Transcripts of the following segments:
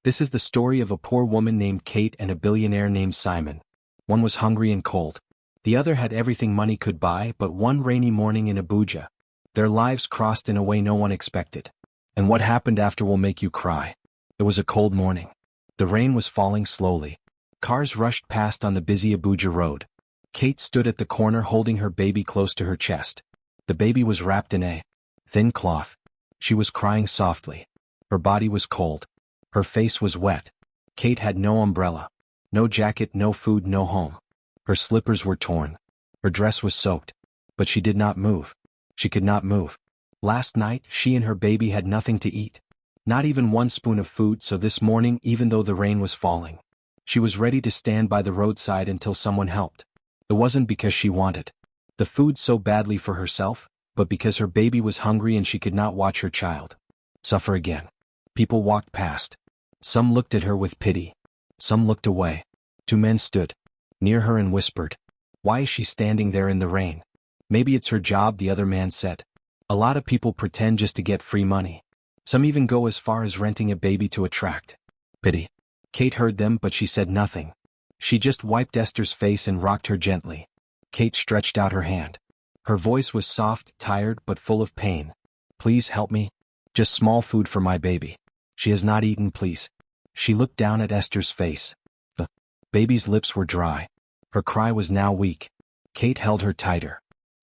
This is the story of a poor woman named Kate and a billionaire named Simon. One was hungry and cold. The other had everything money could buy, but one rainy morning in Abuja, their lives crossed in a way no one expected. And what happened after will make you cry. It was a cold morning. The rain was falling slowly. Cars rushed past on the busy Abuja road. Kate stood at the corner holding her baby close to her chest. The baby was wrapped in a thin cloth. She was crying softly. Her body was cold. Her face was wet. Kate had no umbrella. No jacket, no food, no home. Her slippers were torn. Her dress was soaked. But she did not move. She could not move. Last night, she and her baby had nothing to eat. Not even one spoon of food, so this morning, even though the rain was falling, she was ready to stand by the roadside until someone helped. It wasn't because she wanted the food so badly for herself, but because her baby was hungry and she could not watch her child suffer again. People walked past. Some looked at her with pity. Some looked away. Two men stood near her and whispered, "Why is she standing there in the rain?" "Maybe it's her job," the other man said. A lot of people pretend just to get free money. Some even go as far as renting a baby to attract pity. Kate heard them, but she said nothing. She just wiped Esther's face and rocked her gently. Kate stretched out her hand. Her voice was soft, tired, but full of pain. "Please help me. Just small food for my baby. She has not eaten, please." She looked down at Esther's face. The baby's lips were dry. Her cry was now weak. Kate held her tighter.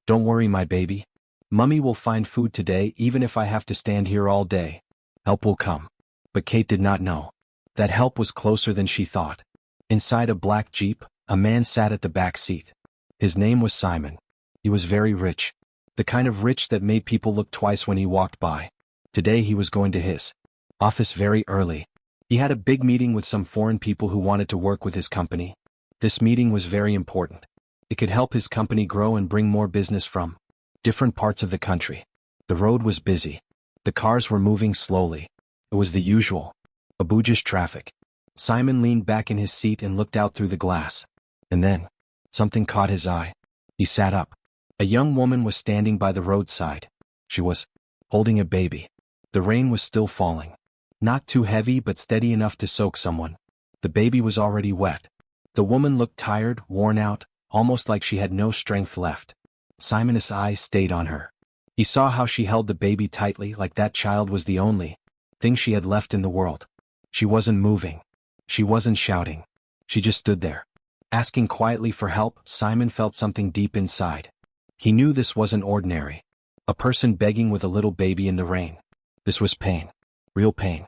"Don't worry, my baby. Mummy will find food today, even if I have to stand here all day. Help will come." But Kate did not know that help was closer than she thought. Inside a black Jeep, a man sat at the back seat. His name was Simon. He was very rich. The kind of rich that made people look twice when he walked by. Today he was going to his office very early. He had a big meeting with some foreign people who wanted to work with his company. This meeting was very important. It could help his company grow and bring more business from different parts of the country. The road was busy. The cars were moving slowly. It was the usual Abuja's traffic. Simon leaned back in his seat and looked out through the glass. And then, something caught his eye. He sat up. A young woman was standing by the roadside. She was holding a baby. The rain was still falling. Not too heavy, but steady enough to soak someone. The baby was already wet. The woman looked tired, worn out, almost like she had no strength left. Simon's eyes stayed on her. He saw how she held the baby tightly, like that child was the only thing she had left in the world. She wasn't moving. She wasn't shouting. She just stood there. Asking quietly for help, Simon felt something deep inside. He knew this wasn't ordinary. A person begging with a little baby in the rain. This was pain. Real pain.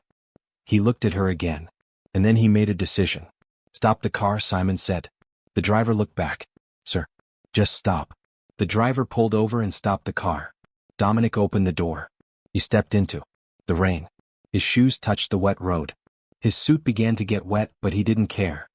He looked at her again. And then he made a decision. "Stop the car," Simon said. The driver looked back. "Sir, just stop." The driver pulled over and stopped the car. Dominic opened the door. He stepped into the rain. His shoes touched the wet road. His suit began to get wet, but he didn't care.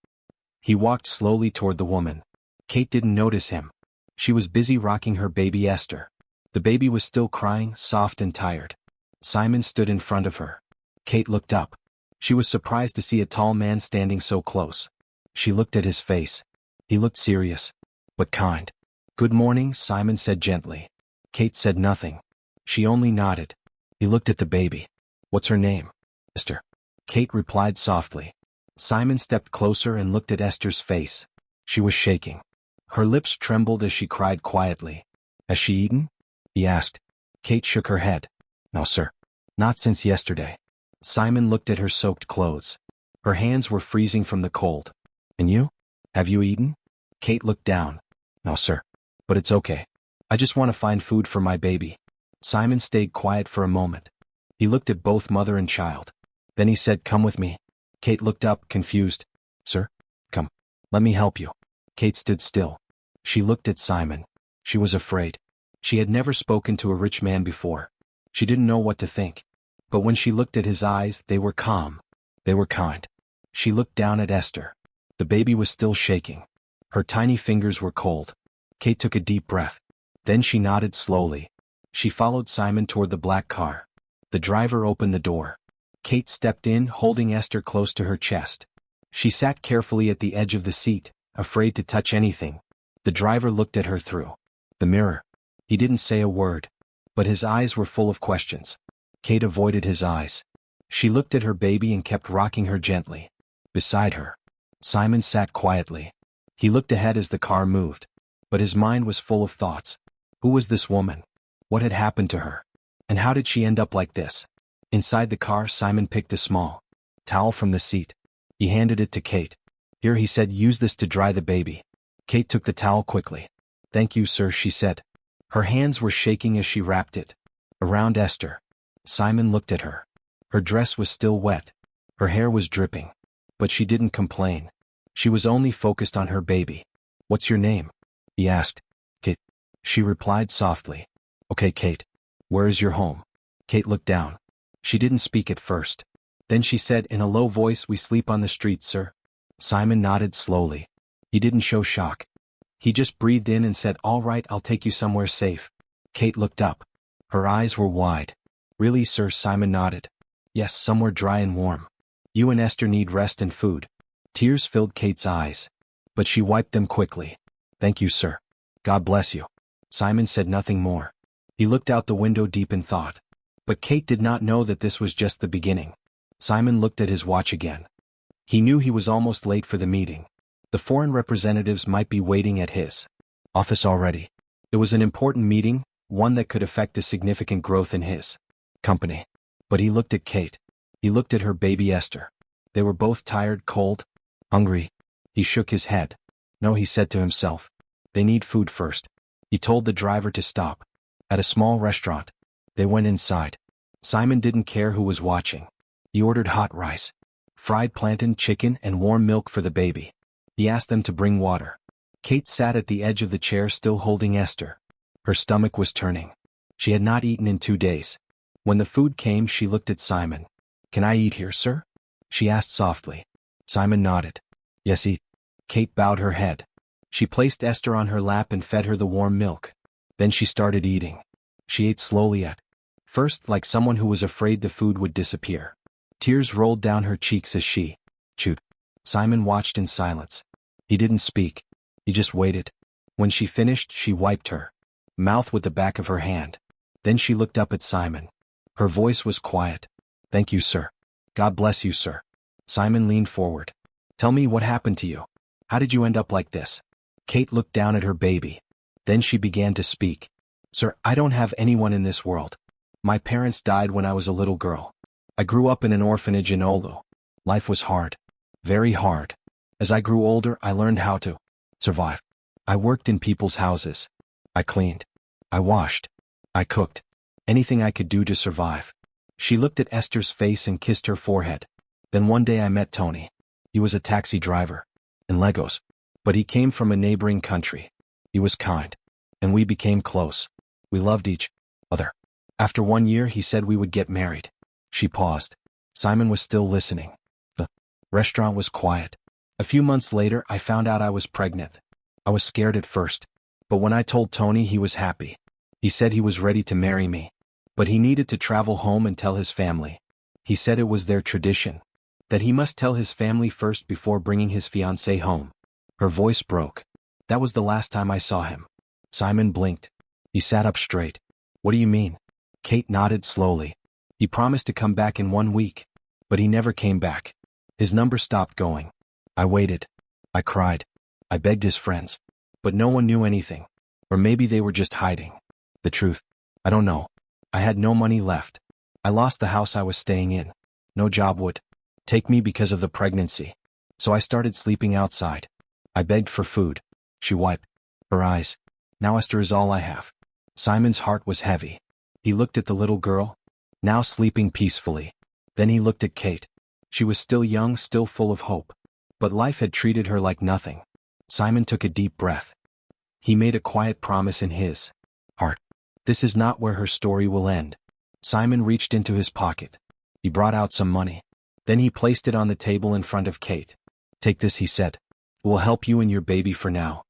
He walked slowly toward the woman. Kate didn't notice him. She was busy rocking her baby Esther. The baby was still crying, soft and tired. Simon stood in front of her. Kate looked up. She was surprised to see a tall man standing so close. She looked at his face. He looked serious, but kind. "Good morning," Simon said gently. Kate said nothing. She only nodded. He looked at the baby. "What's her name?" "Esther." Kate replied softly. Simon stepped closer and looked at Esther's face. She was shaking. Her lips trembled as she cried quietly. "Has she eaten?" he asked. Kate shook her head. "No, sir. Not since yesterday." Simon looked at her soaked clothes. Her hands were freezing from the cold. "And you? Have you eaten?" Kate looked down. "No, sir. But it's okay. I just want to find food for my baby." Simon stayed quiet for a moment. He looked at both mother and child. Then he said, "Come with me." Kate looked up, confused. "Sir? Come. Let me help you." Kate stood still. She looked at Simon. She was afraid. She had never spoken to a rich man before. She didn't know what to think. But when she looked at his eyes, they were calm. They were kind. She looked down at Esther. The baby was still shaking. Her tiny fingers were cold. Kate took a deep breath. Then she nodded slowly. She followed Simon toward the black car. The driver opened the door. Kate stepped in, holding Esther close to her chest. She sat carefully at the edge of the seat, afraid to touch anything. The driver looked at her through the mirror. He didn't say a word, but his eyes were full of questions. Kate avoided his eyes. She looked at her baby and kept rocking her gently. Beside her, Simon sat quietly. He looked ahead as the car moved, but his mind was full of thoughts. Who was this woman? What had happened to her? And how did she end up like this? Inside the car, Simon picked a small towel from the seat. He handed it to Kate. Here, he said, use this to dry the baby. Kate took the towel quickly. Thank you, sir, she said. Her hands were shaking as she wrapped it around Esther. Simon looked at her. Her dress was still wet. Her hair was dripping. But she didn't complain. She was only focused on her baby. What's your name? He asked. Kate. She replied softly. Okay, Kate. Where is your home? Kate looked down. She didn't speak at first. Then she said in a low voice, we sleep on the street, sir. Simon nodded slowly. He didn't show shock. He just breathed in and said, all right, I'll take you somewhere safe. Kate looked up. Her eyes were wide. Really, sir? Simon nodded. Yes, somewhere dry and warm. You and Esther need rest and food. Tears filled Kate's eyes. But she wiped them quickly. Thank you, sir. God bless you. Simon said nothing more. He looked out the window deep in thought. But Kate did not know that this was just the beginning. Simon looked at his watch again. He knew he was almost late for the meeting. The foreign representatives might be waiting at his office already. It was an important meeting, one that could affect a significant growth in his company. But he looked at Kate. He looked at her baby Esther. They were both tired, cold, hungry. He shook his head. No, he said to himself. They need food first. He told the driver to stop. At a small restaurant. They went inside. Simon didn't care who was watching. He ordered hot rice, fried plantain, chicken, and warm milk for the baby. He asked them to bring water. Kate sat at the edge of the chair still holding Esther. Her stomach was turning. She had not eaten in 2 days. When the food came, she looked at Simon. Can I eat here, sir? She asked softly. Simon nodded. Yes, eat. Kate bowed her head. She placed Esther on her lap and fed her the warm milk. Then she started eating. She ate slowly at first, like someone who was afraid the food would disappear. Tears rolled down her cheeks as she chewed. Simon watched in silence. He didn't speak. He just waited. When she finished, she wiped her mouth with the back of her hand. Then she looked up at Simon. Her voice was quiet. Thank you, sir. God bless you, sir. Simon leaned forward. Tell me what happened to you. How did you end up like this? Kate looked down at her baby. Then she began to speak. Sir, I don't have anyone in this world. My parents died when I was a little girl. I grew up in an orphanage in Olu. Life was hard. Very hard. As I grew older, I learned how to survive. I worked in people's houses. I cleaned. I washed. I cooked. Anything I could do to survive. She looked at Esther's face and kissed her forehead. Then one day I met Tony. He was a taxi driver in Lagos, but he came from a neighboring country. He was kind, and we became close. We loved each other. After 1 year, he said we would get married. She paused. Simon was still listening. The restaurant was quiet. A few months later, I found out I was pregnant. I was scared at first, but when I told Tony, he was happy. He said he was ready to marry me, but he needed to travel home and tell his family. He said it was their tradition, that he must tell his family first before bringing his fiancée home. Her voice broke. That was the last time I saw him. Simon blinked. He sat up straight. What do you mean? Kate nodded slowly. He promised to come back in 1 week, but he never came back. His number stopped going. I waited. I cried. I begged his friends. But no one knew anything. Or maybe they were just hiding. The truth, I don't know. I had no money left. I lost the house I was staying in. No job would take me because of the pregnancy. So I started sleeping outside. I begged for food. She wiped her eyes. Now Esther is all I have. Simon's heart was heavy. He looked at the little girl, now sleeping peacefully. Then he looked at Kate. She was still young, still full of hope. But life had treated her like nothing. Simon took a deep breath. He made a quiet promise in his heart. This is not where her story will end. Simon reached into his pocket. He brought out some money. Then he placed it on the table in front of Kate. Take this, he said. It will help you and your baby for now.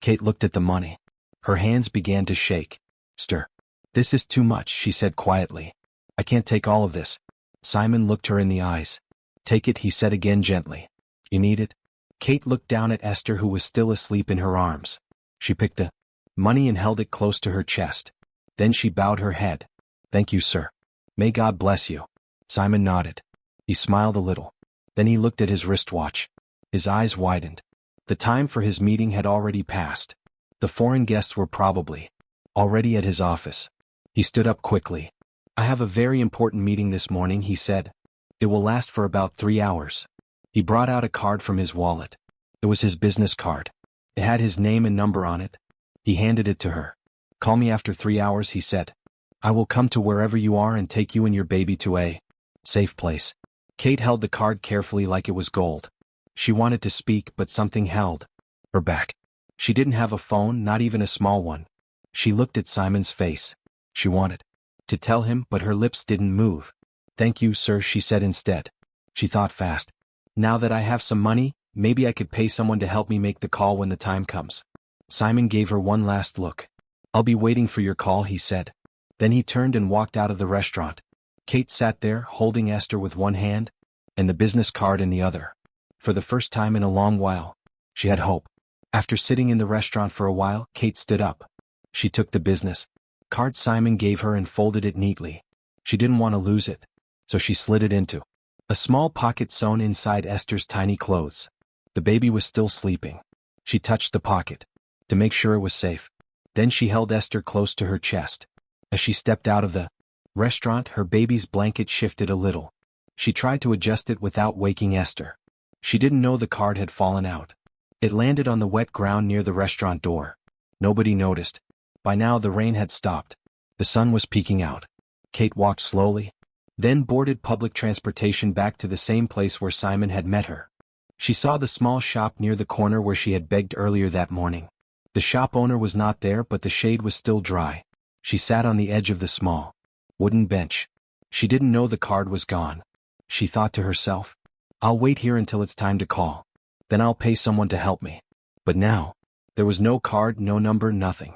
Kate looked at the money. Her hands began to shake. Stir. This is too much, she said quietly. I can't take all of this. Simon looked her in the eyes. Take it, he said again gently. You need it? Kate looked down at Esther, who was still asleep in her arms. She picked the money and held it close to her chest. Then she bowed her head. Thank you, sir. May God bless you. Simon nodded. He smiled a little. Then he looked at his wristwatch. His eyes widened. The time for his meeting had already passed. The foreign guests were probably already at his office. He stood up quickly. I have a very important meeting this morning, he said. It will last for about 3 hours. He brought out a card from his wallet. It was his business card. It had his name and number on it. He handed it to her. Call me after 3 hours, he said. I will come to wherever you are and take you and your baby to a safe place. Kate held the card carefully like it was gold. She wanted to speak, but something held her back. She didn't have a phone, not even a small one. She looked at Simon's face. She wanted to tell him, but her lips didn't move. Thank you, sir, she said instead. She thought fast. Now that I have some money, maybe I could pay someone to help me make the call when the time comes. Simon gave her one last look. I'll be waiting for your call, he said. Then he turned and walked out of the restaurant. Kate sat there, holding Esther with one hand and the business card in the other. For the first time in a long while, she had hope. After sitting in the restaurant for a while, Kate stood up. She took the business card Simon gave her and folded it neatly. She didn't want to lose it, so she slid it into a small pocket sewn inside Esther's tiny clothes. The baby was still sleeping. She touched the pocket to make sure it was safe. Then she held Esther close to her chest. As she stepped out of the restaurant, her baby's blanket shifted a little. She tried to adjust it without waking Esther. She didn't know the card had fallen out. It landed on the wet ground near the restaurant door. Nobody noticed. By now the rain had stopped. The sun was peeking out. Kate walked slowly, then boarded public transportation back to the same place where Simon had met her. She saw the small shop near the corner where she had begged earlier that morning. The shop owner was not there, but the shade was still dry. She sat on the edge of the small wooden bench. She didn't know the card was gone. She thought to herself, I'll wait here until it's time to call. Then I'll pay someone to help me. But now, there was no card, no number, nothing.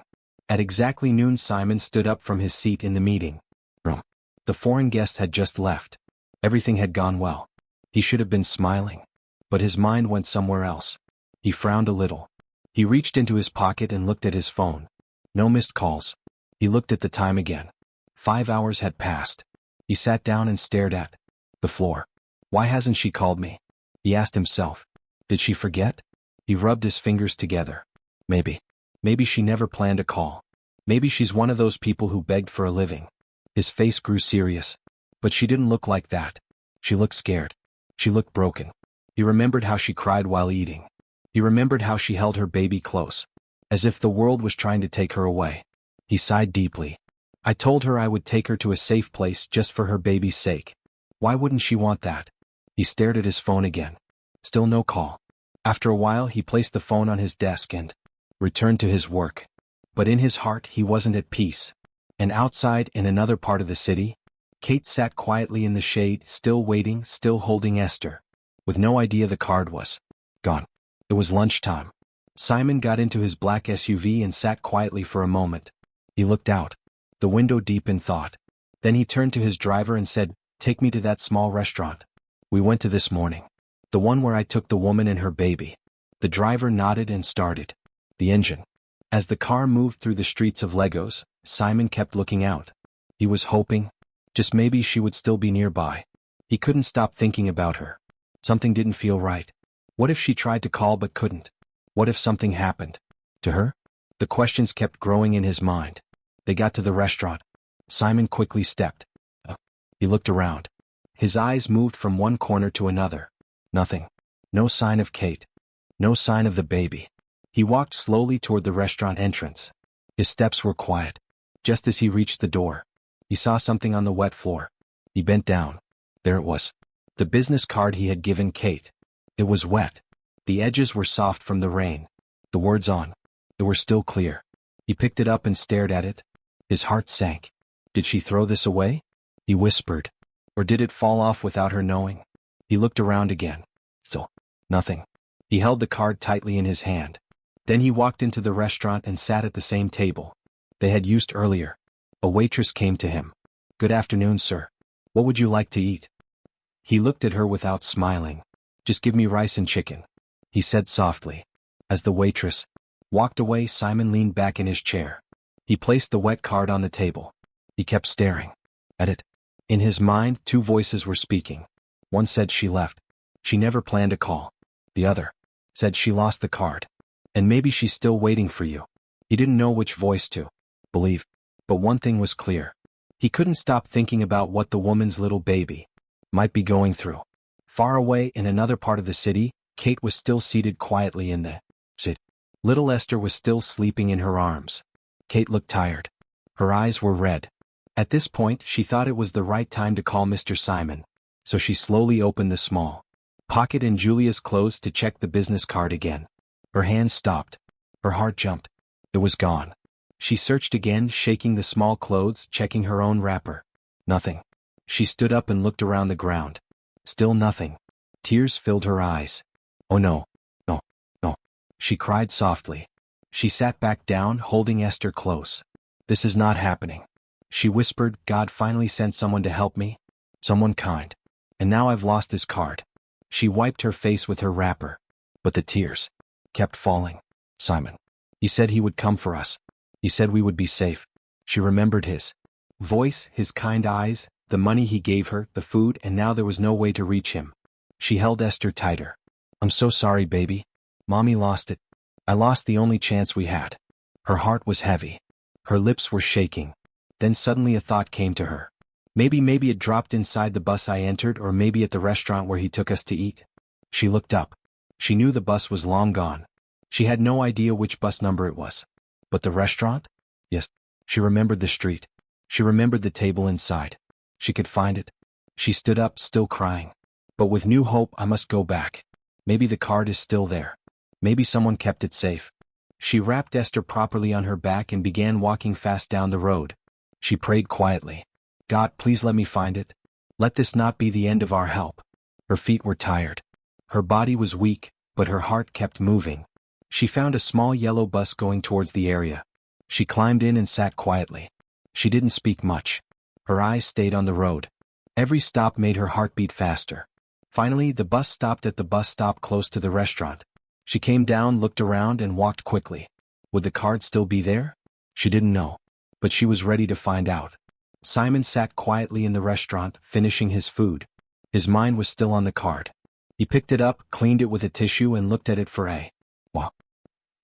At exactly noon, Simon stood up from his seat in the meeting room. The foreign guests had just left. Everything had gone well. He should have been smiling. But his mind went somewhere else. He frowned a little. He reached into his pocket and looked at his phone. No missed calls. He looked at the time again. 5 hours had passed. He sat down and stared at the floor. Why hasn't she called me? He asked himself. Did she forget? He rubbed his fingers together. Maybe she never planned a call. Maybe she's one of those people who begged for a living. His face grew serious. But she didn't look like that. She looked scared. She looked broken. He remembered how she cried while eating. He remembered how she held her baby close, as if the world was trying to take her away. He sighed deeply. I told her I would take her to a safe place just for her baby's sake. Why wouldn't she want that? He stared at his phone again. Still no call. After a while, he placed the phone on his desk and returned to his work. But in his heart, he wasn't at peace. And outside, in another part of the city, Kate sat quietly in the shade, still waiting, still holding Esther, with no idea the card was gone. It was lunchtime. Simon got into his black SUV and sat quietly for a moment. He looked out the window deep in thought. Then he turned to his driver and said, Take me to that small restaurant we went to this morning. The one where I took the woman and her baby. The driver nodded and started the engine. As the car moved through the streets of Lagos, Simon kept looking out. He was hoping, just maybe she would still be nearby. He couldn't stop thinking about her. Something didn't feel right. What if she tried to call but couldn't? What if something happened to her? The questions kept growing in his mind. They got to the restaurant. Simon quickly stepped up. He looked around. His eyes moved from one corner to another. Nothing. No sign of Kate. No sign of the baby. He walked slowly toward the restaurant entrance. His steps were quiet. Just as he reached the door, he saw something on the wet floor. He bent down. There it was. The business card he had given Kate. It was wet. The edges were soft from the rain. The words on it were still clear. He picked it up and stared at it. His heart sank. Did she throw this away? He whispered. Or did it fall off without her knowing? He looked around again. Still nothing. He held the card tightly in his hand. Then he walked into the restaurant and sat at the same table they had used earlier. A waitress came to him. Good afternoon, sir. What would you like to eat? He looked at her without smiling. Just give me rice and chicken, he said softly. As the waitress walked away, Simon leaned back in his chair. He placed the wet card on the table. He kept staring at it. In his mind, two voices were speaking. One said she left. She never planned a call. The other said she lost the card. And maybe she's still waiting for you. He didn't know which voice to believe. But one thing was clear. He couldn't stop thinking about what the woman's little baby might be going through. Far away in another part of the city, Kate was still seated quietly in the sit. Little Esther was still sleeping in her arms. Kate looked tired. Her eyes were red. At this point, she thought it was the right time to call Mr. Simon. So she slowly opened the small pocket in Julia's clothes to check the business card again. Her hand stopped. Her heart jumped. It was gone. She searched again, shaking the small clothes, checking her own wrapper. Nothing. She stood up and looked around the ground. Still nothing. Tears filled her eyes. Oh no. No. No. She cried softly. She sat back down, holding Esther close. This is not happening. She whispered, God finally sent someone to help me. Someone kind. And now I've lost his card. She wiped her face with her wrapper. But the tears kept falling. Simon. He said he would come for us. He said we would be safe. She remembered his voice, his kind eyes, the money he gave her, the food, and now there was no way to reach him. She held Esther tighter. I'm so sorry, baby. Mommy lost it. I lost the only chance we had. Her heart was heavy. Her lips were shaking. Then suddenly a thought came to her. Maybe it dropped inside the bus I entered, or maybe at the restaurant where he took us to eat. She looked up. She knew the bus was long gone. She had no idea which bus number it was. But the restaurant? Yes. She remembered the street. She remembered the table inside. She could find it. She stood up, still crying. But with new hope, I must go back. Maybe the card is still there. Maybe someone kept it safe. She wrapped Esther properly on her back and began walking fast down the road. She prayed quietly. God, please let me find it. Let this not be the end of our help. Her feet were tired. Her body was weak, but her heart kept moving. She found a small yellow bus going towards the area. She climbed in and sat quietly. She didn't speak much. Her eyes stayed on the road. Every stop made her heart beat faster. Finally, the bus stopped at the bus stop close to the restaurant. She came down, looked around, and walked quickly. Would the card still be there? She didn't know. But she was ready to find out. Simon sat quietly in the restaurant, finishing his food. His mind was still on the card. He picked it up, cleaned it with a tissue, and looked at it for a while.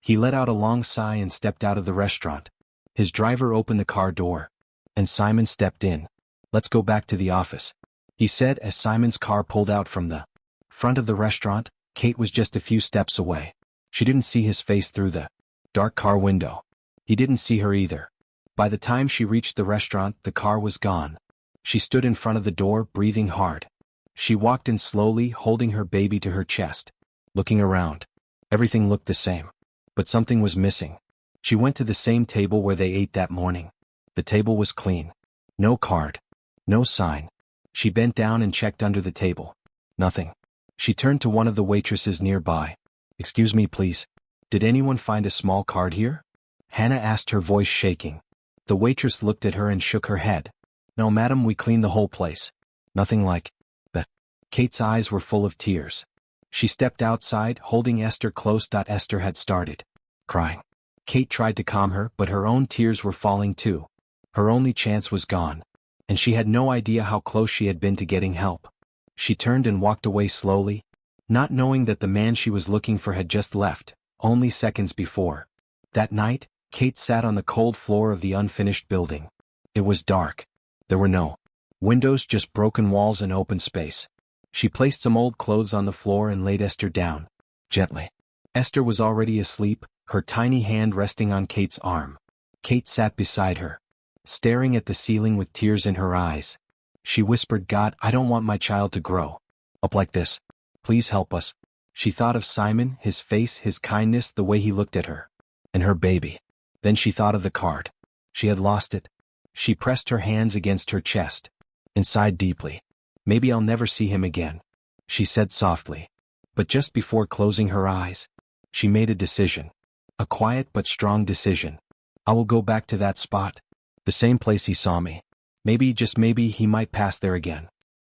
He let out a long sigh and stepped out of the restaurant. His driver opened the car door. And Simon stepped in. Let's go back to the office, he said as Simon's car pulled out from the front of the restaurant. Kate was just a few steps away. She didn't see his face through the dark car window. He didn't see her either. By the time she reached the restaurant, the car was gone. She stood in front of the door, breathing hard. She walked in slowly, holding her baby to her chest. Looking around. Everything looked the same. But something was missing. She went to the same table where they ate that morning. The table was clean. No card. No sign. She bent down and checked under the table. Nothing. She turned to one of the waitresses nearby. Excuse me, please. Did anyone find a small card here? Hannah asked, her voice shaking. The waitress looked at her and shook her head. No, madam, we cleaned the whole place. Nothing like that. Kate's eyes were full of tears. She stepped outside, holding Esther close. Esther had started crying. Kate tried to calm her, but her own tears were falling too. Her only chance was gone. And she had no idea how close she had been to getting help. She turned and walked away slowly, not knowing that the man she was looking for had just left, only seconds before. That night, Kate sat on the cold floor of the unfinished building. It was dark. There were no windows, just broken walls and open space. She placed some old clothes on the floor and laid Esther down. Gently. Esther was already asleep, her tiny hand resting on Kate's arm. Kate sat beside her, staring at the ceiling with tears in her eyes. She whispered, God, I don't want my child to grow up like this. Please help us. She thought of Simon, his face, his kindness, the way he looked at her. And her baby. Then she thought of the card. She had lost it. She pressed her hands against her chest and sighed deeply. Maybe I'll never see him again, she said softly. But just before closing her eyes, she made a decision. A quiet but strong decision. I will go back to that spot. The same place he saw me. Maybe, just maybe, he might pass there again.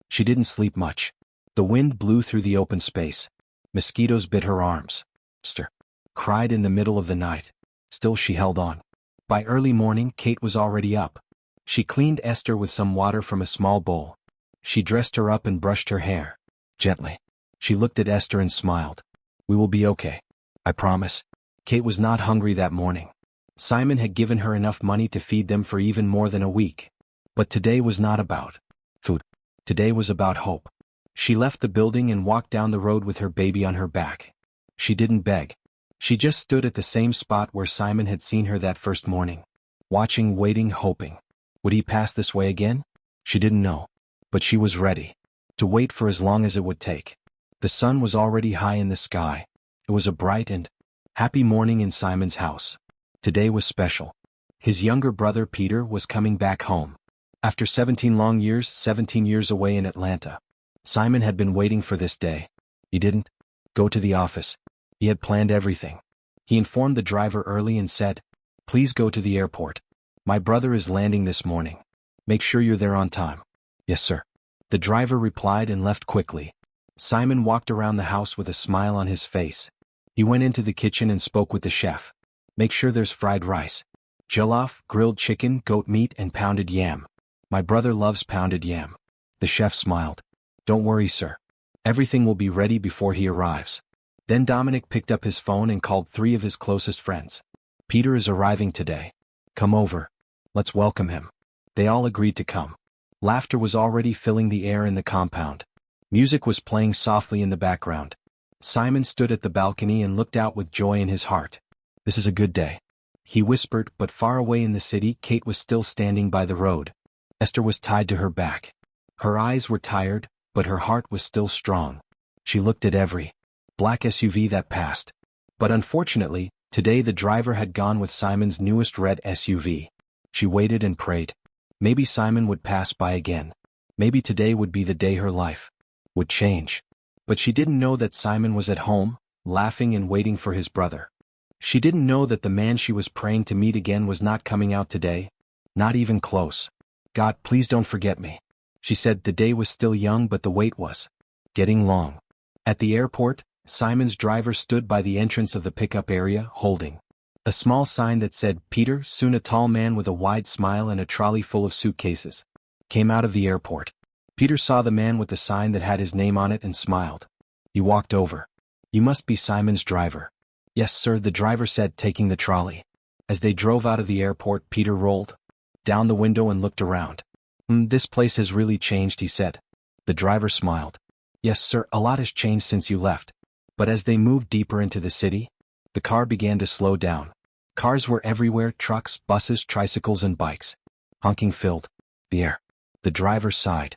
She didn't sleep much. The wind blew through the open space. Mosquitoes bit her arms. Esther cried in the middle of the night. Still she held on. By early morning, Kate was already up. She cleaned Esther with some water from a small bowl. She dressed her up and brushed her hair. gently. She looked at Esther and smiled. We will be okay. I promise. Kate was not hungry that morning. Simon had given her enough money to feed them for even more than a week. But today was not about food. Today was about hope. She left the building and walked down the road with her baby on her back. She didn't beg. She just stood at the same spot where Simon had seen her that first morning. Watching, waiting, hoping. Would he pass this way again? She didn't know. But she was ready. To wait for as long as it would take. The sun was already high in the sky. It was a bright and happy morning in Simon's house. Today was special. His younger brother Peter was coming back home. After 17 long years, 17 years away in Atlanta. Simon had been waiting for this day. He didn't go to the office. He had planned everything. He informed the driver early and said, "Please go to the airport. My brother is landing this morning. Make sure you're there on time." "Yes, sir." The driver replied and left quickly. Simon walked around the house with a smile on his face. He went into the kitchen and spoke with the chef. "Make sure there's fried rice, jollof, grilled chicken, goat meat, and pounded yam. My brother loves pounded yam." The chef smiled. "Don't worry, sir. Everything will be ready before he arrives." Then Dominic picked up his phone and called 3 of his closest friends. "Peter is arriving today. Come over. Let's welcome him." They all agreed to come. Laughter was already filling the air in the compound. Music was playing softly in the background. Simon stood at the balcony and looked out with joy in his heart. "This is a good day," he whispered, but far away in the city Kate was still standing by the road. Esther was tied to her back. Her eyes were tired, but her heart was still strong. She looked at every black SUV that passed. But unfortunately, today the driver had gone with Simon's newest red SUV. She waited and prayed. Maybe Simon would pass by again. Maybe today would be the day her life would change. But she didn't know that Simon was at home, laughing and waiting for his brother. She didn't know that the man she was praying to meet again was not coming out today. Not even close. "God, please don't forget me," she said. The day was still young, but the wait was getting long. At the airport, Simon's driver stood by the entrance of the pickup area, holding a small sign that said, "Peter." Soon a tall man with a wide smile and a trolley full of suitcases came out of the airport. Peter saw the man with the sign that had his name on it and smiled. He walked over. "You must be Simon's driver." "Yes, sir," the driver said, taking the trolley. As they drove out of the airport, Peter rolled down the window and looked around. This place has really changed," he said. The driver smiled. "Yes, sir, a lot has changed since you left." But as they moved deeper into the city, the car began to slow down. Cars were everywhere, trucks, buses, tricycles and bikes. Honking filled the air. The driver sighed.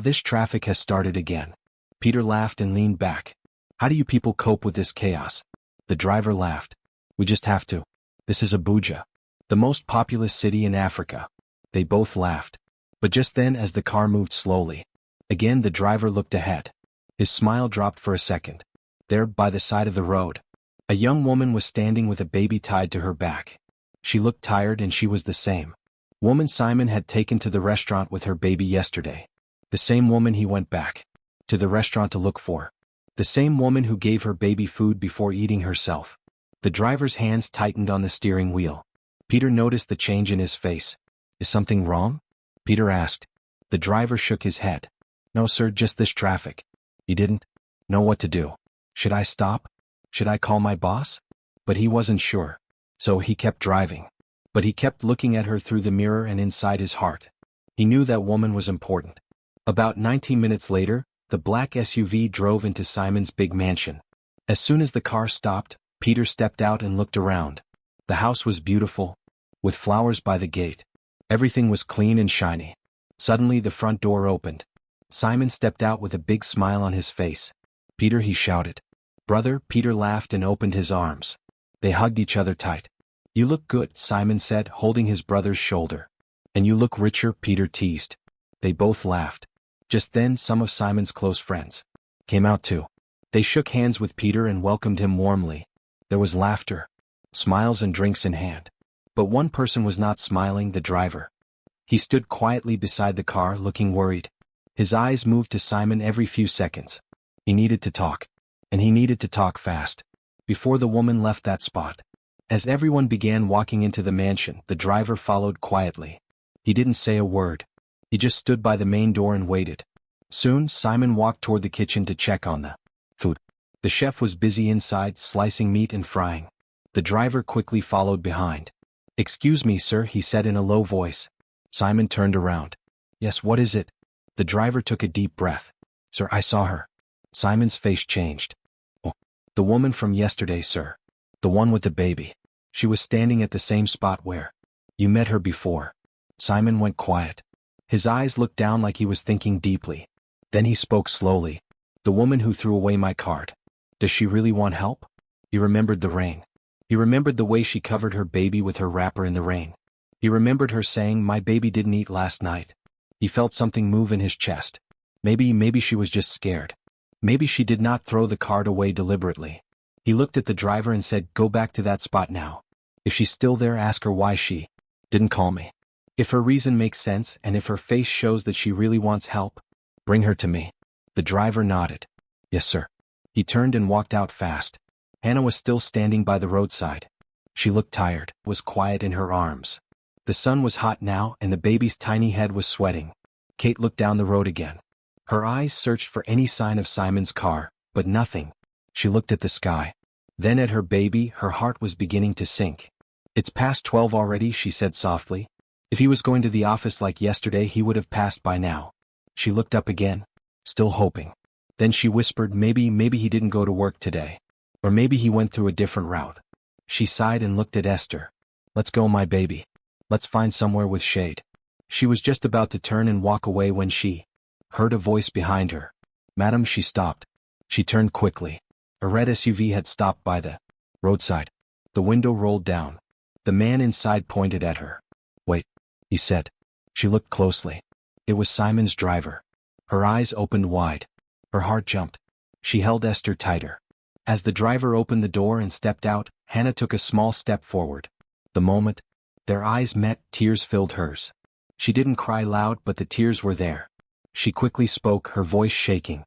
This traffic has started again." Peter laughed and leaned back. "How do you people cope with this chaos?" The driver laughed. "We just have to. This is Abuja, the most populous city in Africa." They both laughed. But just then, as the car moved slowly, again the driver looked ahead. His smile dropped for a second. There, by the side of the road, a young woman was standing with a baby tied to her back. She looked tired, and she was the same woman Simon had taken to the restaurant with her baby yesterday. The same woman he went back to the restaurant to look for. The same woman who gave her baby food before eating herself. The driver's hands tightened on the steering wheel. Peter noticed the change in his face. "Is something wrong?" Peter asked. The driver shook his head. "No, sir, just this traffic." He didn't know what to do. Should I stop? Should I call my boss? But he wasn't sure. So he kept driving. But he kept looking at her through the mirror and inside his heart. He knew that woman was important. About 19 minutes later, the black SUV drove into Simon's big mansion. As soon as the car stopped, Peter stepped out and looked around. The house was beautiful, with flowers by the gate. Everything was clean and shiny. Suddenly the front door opened. Simon stepped out with a big smile on his face. "Peter," he shouted. "Brother." Peter laughed and opened his arms. They hugged each other tight. "You look good," Simon said, holding his brother's shoulder. "And you look richer," Peter teased. They both laughed. Just then some of Simon's close friends came out too. They shook hands with Peter and welcomed him warmly. There was laughter, smiles and drinks in hand. But one person was not smiling, the driver. He stood quietly beside the car, looking worried. His eyes moved to Simon every few seconds. He needed to talk. And he needed to talk fast. Before the woman left that spot. As everyone began walking into the mansion, the driver followed quietly. He didn't say a word. He just stood by the main door and waited. Soon, Simon walked toward the kitchen to check on the food. The chef was busy inside, slicing meat and frying. The driver quickly followed behind. "Excuse me, sir," he said in a low voice. Simon turned around. "Yes, what is it?" The driver took a deep breath. "Sir, I saw her." Simon's face changed. "Oh, the woman from yesterday, sir. The one with the baby. She was standing at the same spot where you met her before." Simon went quiet. His eyes looked down like he was thinking deeply. Then he spoke slowly. "The woman who threw away my card. Does she really want help?" He remembered the rain. He remembered the way she covered her baby with her wrapper in the rain. He remembered her saying, "My baby didn't eat last night." He felt something move in his chest. Maybe she was just scared. Maybe she did not throw the card away deliberately. He looked at the driver and said, "Go back to that spot now. If she's still there, ask her why she didn't call me. If her reason makes sense and if her face shows that she really wants help, bring her to me." The driver nodded. "Yes, sir." He turned and walked out fast. Hannah was still standing by the roadside. She looked tired, was quiet in her arms. The sun was hot now and the baby's tiny head was sweating. Kate looked down the road again. Her eyes searched for any sign of Simon's car, but nothing. She looked at the sky. Then at her baby, her heart was beginning to sink. "It's past 12 already," she said softly. "If he was going to the office like yesterday, he would have passed by now." She looked up again, still hoping. Then she whispered, maybe he didn't go to work today. Or maybe he went through a different route." She sighed and looked at Esther. "Let's go, my baby. Let's find somewhere with shade." She was just about to turn and walk away when she heard a voice behind her. "Madam," she stopped. She turned quickly. A red SUV had stopped by the roadside. The window rolled down. The man inside pointed at her. "Wait," he said. She looked closely. It was Simon's driver. Her eyes opened wide. Her heart jumped. She held Esther tighter. As the driver opened the door and stepped out, Hannah took a small step forward. The moment their eyes met, tears filled hers. She didn't cry loud, but the tears were there. She quickly spoke, her voice shaking.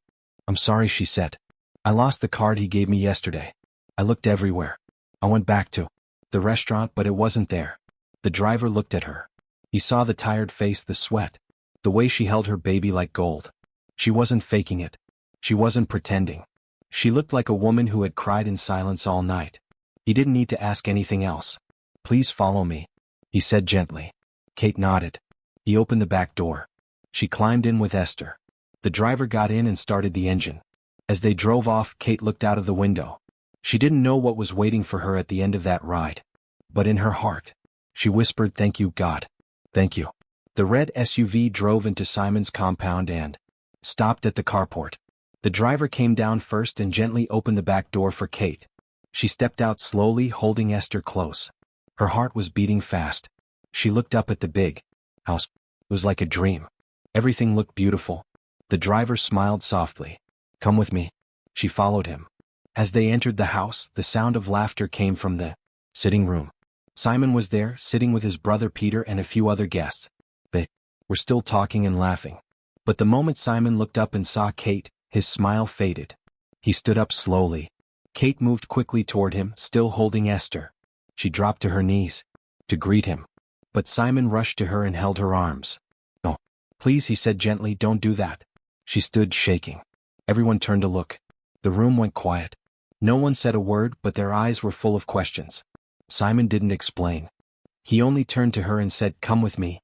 "I'm sorry," she said. "I lost the card he gave me yesterday. I looked everywhere. I went back to the restaurant, but it wasn't there." The driver looked at her. He saw the tired face, the sweat, the way she held her baby like gold. She wasn't faking it. She wasn't pretending. She looked like a woman who had cried in silence all night. He didn't need to ask anything else. "Please follow me," he said gently. Kate nodded. He opened the back door. She climbed in with Esther. The driver got in and started the engine. As they drove off, Kate looked out of the window. She didn't know what was waiting for her at the end of that ride. But in her heart, she whispered, "Thank you, God. Thank you." The red SUV drove into Simon's compound and stopped at the carport. The driver came down first and gently opened the back door for Kate. She stepped out slowly, holding Esther close. Her heart was beating fast. She looked up at the big house. It was like a dream. Everything looked beautiful. The driver smiled softly. "Come with me." She followed him. As they entered the house, the sound of laughter came from the sitting room. Simon was there, sitting with his brother Peter and a few other guests. They were still talking and laughing. But the moment Simon looked up and saw Kate, his smile faded. He stood up slowly. Kate moved quickly toward him, still holding Esther. She dropped to her knees to greet him. But Simon rushed to her and held her arms. "No, please," he said gently, "don't do that." She stood shaking. Everyone turned to look. The room went quiet. No one said a word, but their eyes were full of questions. Simon didn't explain. He only turned to her and said, "Come with me."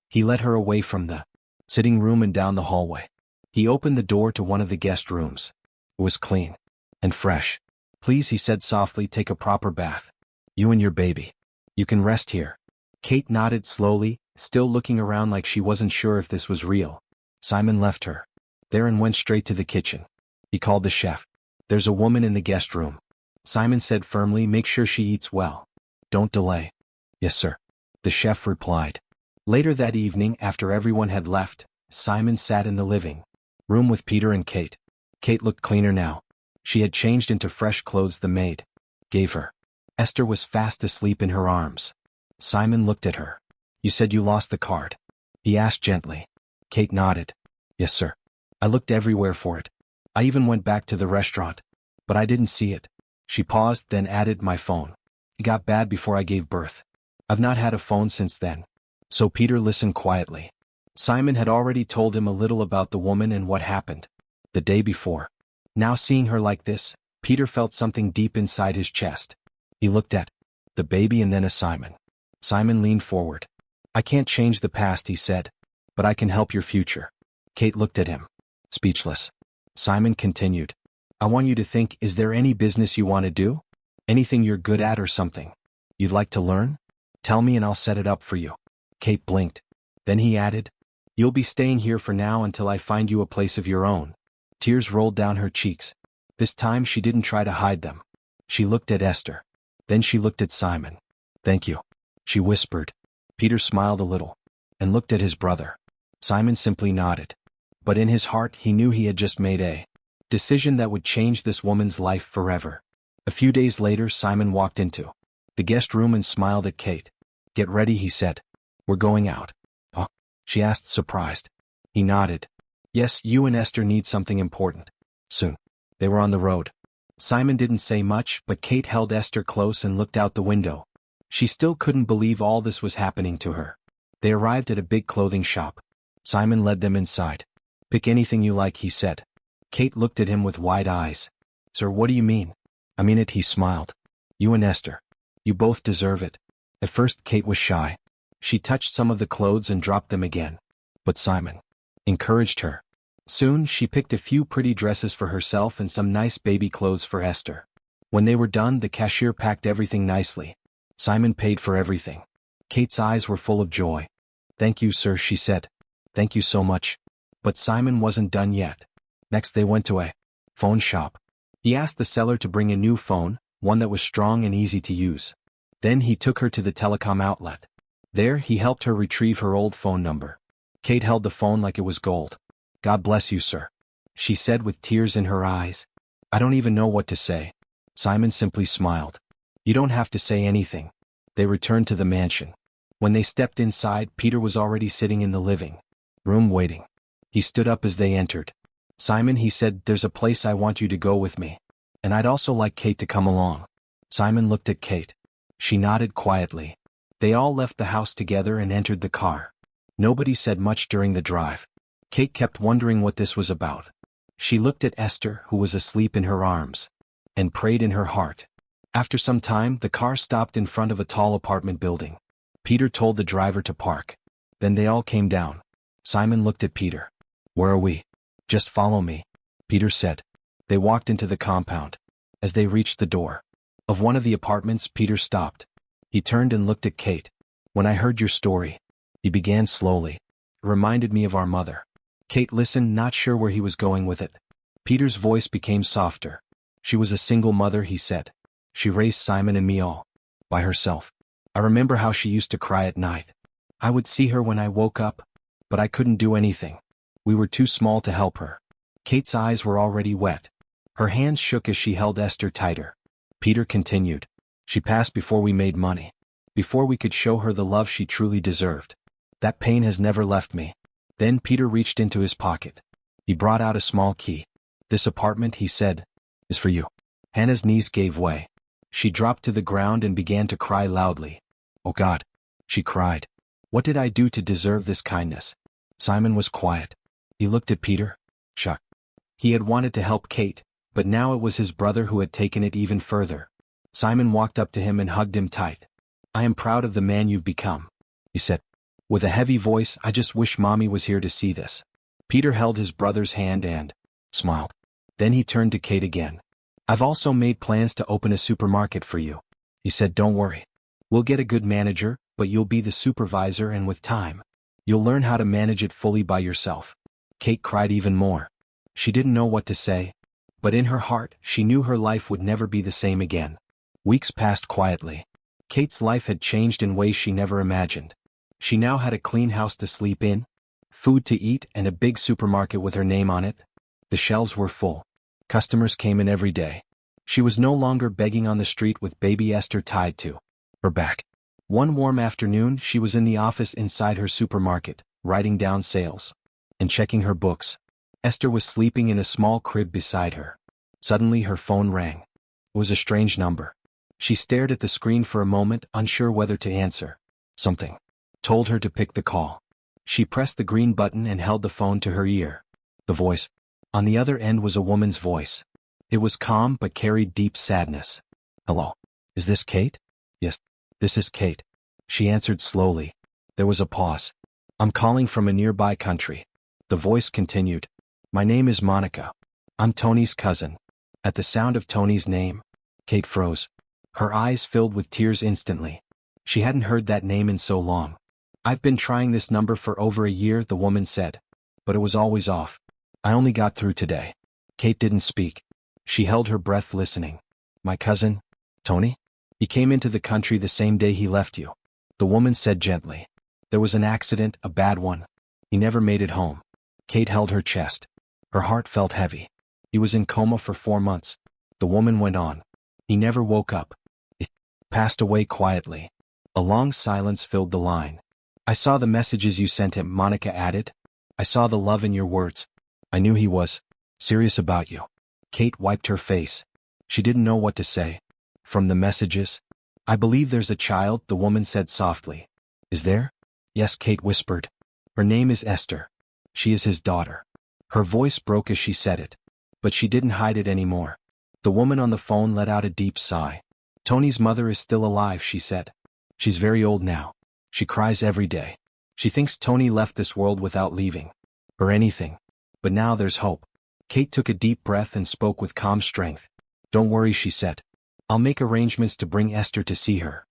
He led her away from the sitting room and down the hallway. He opened the door to one of the guest rooms. It was clean and fresh. "Please," he said softly, "take a proper bath. You and your baby. You can rest here." Kate nodded slowly, still looking around like she wasn't sure if this was real. Simon left her there and went straight to the kitchen. He called the chef. "There's a woman in the guest room." Simon said firmly, "Make sure she eats well. Don't delay." "Yes, sir," the chef replied. Later that evening, after everyone had left, Simon sat in the living room with Peter and Kate. Kate looked cleaner now. She had changed into fresh clothes the maid gave her. Esther was fast asleep in her arms. Simon looked at her. "You said you lost the card?" he asked gently. Kate nodded. "Yes, sir. I looked everywhere for it. I even went back to the restaurant. But I didn't see it." She paused, then added, "My phone. It got bad before I gave birth. I've not had a phone since then." So Peter listened quietly. Simon had already told him a little about the woman and what happened the day before. Now seeing her like this, Peter felt something deep inside his chest. He looked at the baby and then at Simon. Simon leaned forward. "I can't change the past," he said, "but I can help your future." Kate looked at him, speechless. Simon continued, "I want you to think, is there any business you want to do? Anything you're good at or something you'd like to learn? Tell me and I'll set it up for you." Kate blinked. Then he added, "You'll be staying here for now until I find you a place of your own." Tears rolled down her cheeks. This time she didn't try to hide them. She looked at Esther. Then she looked at Simon. "Thank you," she whispered. Peter smiled a little and looked at his brother. Simon simply nodded. But in his heart he knew he had just made a decision that would change this woman's life forever. A few days later Simon walked into the guest room and smiled at Kate. "Get ready," he said. "We're going out." "Oh?" she asked, surprised. He nodded. "Yes, you and Esther need something important. Soon." They were on the road. Simon didn't say much, but Kate held Esther close and looked out the window. She still couldn't believe all this was happening to her. They arrived at a big clothing shop. Simon led them inside. "Pick anything you like," he said. Kate looked at him with wide eyes. "Sir, what do you mean?" "I mean it," he smiled. "You and Esther. You both deserve it." At first Kate was shy. She touched some of the clothes and dropped them again. But Simon encouraged her. Soon she picked a few pretty dresses for herself and some nice baby clothes for Esther. When they were done, the cashier packed everything nicely. Simon paid for everything. Kate's eyes were full of joy. "Thank you, sir," she said. "Thank you so much." But Simon wasn't done yet. Next they went to a phone shop. He asked the seller to bring a new phone, one that was strong and easy to use. Then he took her to the telecom outlet. There he helped her retrieve her old phone number. Kate held the phone like it was gold. "God bless you, sir," she said with tears in her eyes. "I don't even know what to say." Simon simply smiled. "You don't have to say anything." They returned to the mansion. When they stepped inside, Peter was already sitting in the living room waiting. He stood up as they entered. "Simon," he said, "there's a place I want you to go with me. And I'd also like Kate to come along." Simon looked at Kate. She nodded quietly. They all left the house together and entered the car. Nobody said much during the drive. Kate kept wondering what this was about. She looked at Esther, who was asleep in her arms, and prayed in her heart. After some time, the car stopped in front of a tall apartment building. Peter told the driver to park. Then they all came down. Simon looked at Peter. "Where are we?" "Just follow me," Peter said. They walked into the compound. As they reached the door of one of the apartments, Peter stopped. He turned and looked at Kate. "When I heard your story," he began slowly, "it reminded me of our mother." Kate listened, not sure where he was going with it. Peter's voice became softer. "She was a single mother," he said. "She raised Simon and me all by herself. I remember how she used to cry at night. I would see her when I woke up, but I couldn't do anything. We were too small to help her." Kate's eyes were already wet. Her hands shook as she held Esther tighter. Peter continued. "She passed before we made money, before we could show her the love she truly deserved. That pain has never left me." Then Peter reached into his pocket. He brought out a small key. "This apartment," he said, "is for you." Hannah's knees gave way. She dropped to the ground and began to cry loudly. "Oh God," she cried. "What did I do to deserve this kindness?" Simon was quiet. He looked at Peter, shocked. He had wanted to help Kate, but now it was his brother who had taken it even further. Simon walked up to him and hugged him tight. "I am proud of the man you've become," he said. With a heavy voice, "I just wish Mommy was here to see this." Peter held his brother's hand and smiled. Then he turned to Kate again. "I've also made plans to open a supermarket for you," he said. "Don't worry. We'll get a good manager, but you'll be the supervisor, and with time, you'll learn how to manage it fully by yourself." Kate cried even more. She didn't know what to say, but in her heart, she knew her life would never be the same again. Weeks passed quietly. Kate's life had changed in ways she never imagined. She now had a clean house to sleep in, food to eat, and a big supermarket with her name on it. The shelves were full. Customers came in every day. She was no longer begging on the street with baby Esther tied to her back. One warm afternoon, she was in the office inside her supermarket, writing down sales and checking her books. Esther was sleeping in a small crib beside her. Suddenly her phone rang. It was a strange number. She stared at the screen for a moment, unsure whether to answer. Something told her to pick the call. She pressed the green button and held the phone to her ear. The voice on the other end was a woman's voice. It was calm but carried deep sadness. "Hello. Is this Kate?" "Yes, this is Kate," she answered slowly. There was a pause. "I'm calling from a nearby country." The voice continued. "My name is Monica. I'm Tony's cousin." At the sound of Tony's name, Kate froze. Her eyes filled with tears instantly. She hadn't heard that name in so long. "I've been trying this number for over a year," the woman said. "But it was always off. I only got through today." Kate didn't speak. She held her breath listening. "My cousin, Tony? He came into the country the same day he left you," the woman said gently. "There was an accident, a bad one. He never made it home." Kate held her chest. Her heart felt heavy. "He was in coma for 4 months," the woman went on. "He never woke up. He passed away quietly." A long silence filled the line. "I saw the messages you sent him," Monica added. "I saw the love in your words. I knew he was serious about you." Kate wiped her face. She didn't know what to say. "From the messages? I believe there's a child," the woman said softly. "Is there?" "Yes," Kate whispered. "Her name is Esther. She is his daughter." Her voice broke as she said it. But she didn't hide it anymore. The woman on the phone let out a deep sigh. "Tony's mother is still alive," she said. "She's very old now. She cries every day. She thinks Tony left this world without leaving. Or anything. But now there's hope." Kate took a deep breath and spoke with calm strength. "Don't worry," she said. "I'll make arrangements to bring Esther to see her.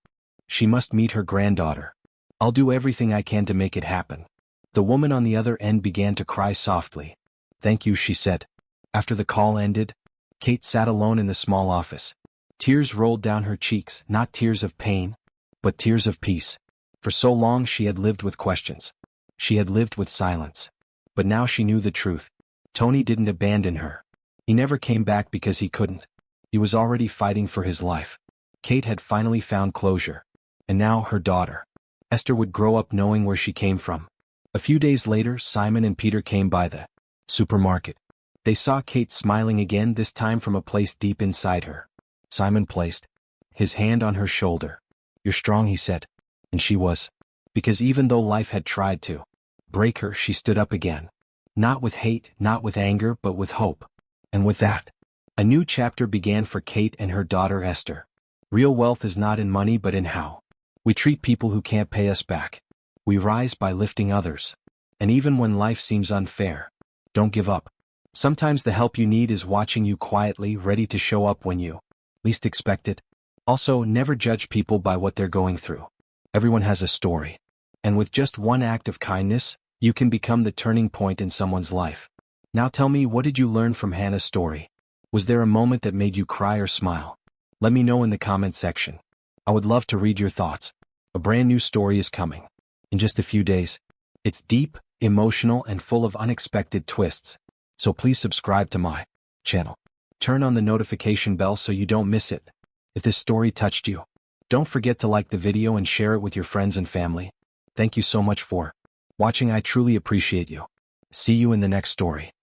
She must meet her granddaughter. I'll do everything I can to make it happen." The woman on the other end began to cry softly. "Thank you," she said. After the call ended, Kate sat alone in the small office. Tears rolled down her cheeks, not tears of pain, but tears of peace. For so long she had lived with questions. She had lived with silence. But now she knew the truth. Tony didn't abandon her. He never came back because he couldn't. He was already fighting for his life. Kate had finally found closure. And now her daughter, Esther, would grow up knowing where she came from. A few days later, Simon and Peter came by the supermarket. They saw Kate smiling again, this time from a place deep inside her. Simon placed his hand on her shoulder. "You're strong," he said. And she was. Because even though life had tried to break her, she stood up again. Not with hate, not with anger, but with hope. And with that, a new chapter began for Kate and her daughter Esther. Real wealth is not in money but in how we treat people who can't pay us back. We rise by lifting others. And even when life seems unfair, don't give up. Sometimes the help you need is watching you quietly, ready to show up when you least expect it. Also, never judge people by what they're going through. Everyone has a story. And with just one act of kindness, you can become the turning point in someone's life. Now tell me, what did you learn from Hannah's story? Was there a moment that made you cry or smile? Let me know in the comment section. I would love to read your thoughts. A brand new story is coming. In just a few days. It's deep, emotional, and full of unexpected twists. So please subscribe to my channel. Turn on the notification bell so you don't miss it. If this story touched you, don't forget to like the video and share it with your friends and family. Thank you so much for watching. I truly appreciate you. See you in the next story.